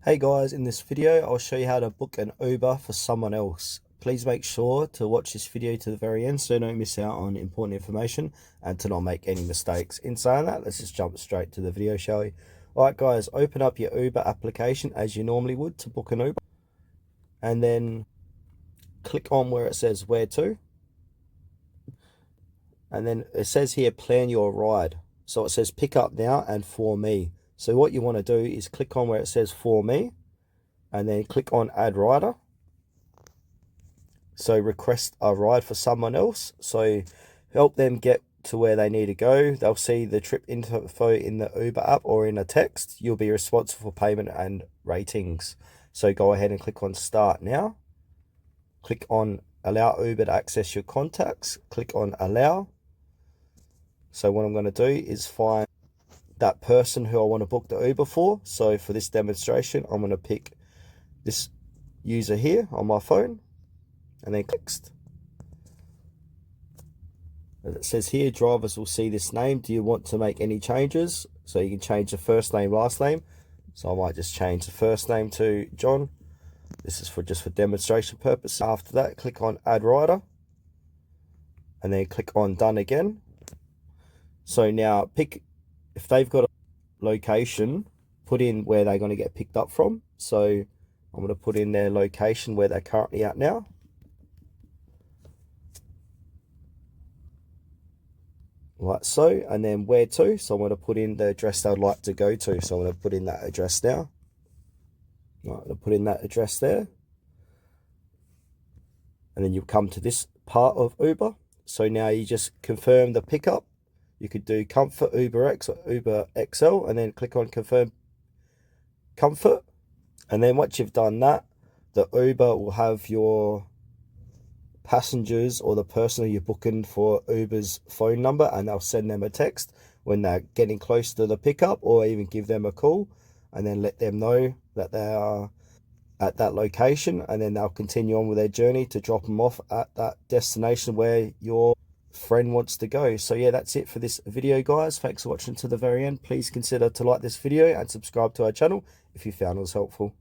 Hey guys, in this video I'll show you how to book an Uber for someone else. Please make sure to watch this video to the very end so you don't miss out on important information and to not make any mistakes. In saying that, let's just jump straight to the video, shall we? Alright guys, open up your Uber application as you normally would to book an Uber, and then click on where it says where to, and then it says here plan your ride. So it says pick up now and for me. So what you want to do is click on where it says for me, and then click on add rider. So request a ride for someone else. So help them get to where they need to go. They'll see the trip info in the Uber app or in a text. You'll be responsible for payment and ratings. So go ahead and click on start now. Click on allow Uber to access your contacts. Click on allow. So what I'm going to do is find that person who I want to book the Uber for. So for this demonstration, I'm going to pick this user here on my phone, and then next. As it says here, drivers will see this name. Do you want to make any changes? So you can change the first name, last name. So I might just change the first name to John. This is just for demonstration purpose. After that, click on add rider, and then click on done again. So now pick, if they've got a location, put in where they're going to get picked up from. So I'm going to put in their location where they're currently at now. Like so, and then where to. So I'm going to put in the address they'd like to go to. So I'm going to put in that address now. Right, I'm going to put in that address there. And then you'll come to this part of Uber. So now you just confirm the pickup. You could do Comfort, Uber X, or Uber XL, and then click on confirm Comfort. And then once you've done that, the Uber will have your passengers or the person who you're booking for Uber's phone number, and they'll send them a text when they're getting close to the pickup, or even give them a call and then let them know that they are at that location, and then they'll continue on with their journey to drop them off at that destination where your friend wants to go. So yeah, that's it for this video guys. Thanks for watching to the very end. Please consider to like this video and subscribe to our channel if you found it was helpful.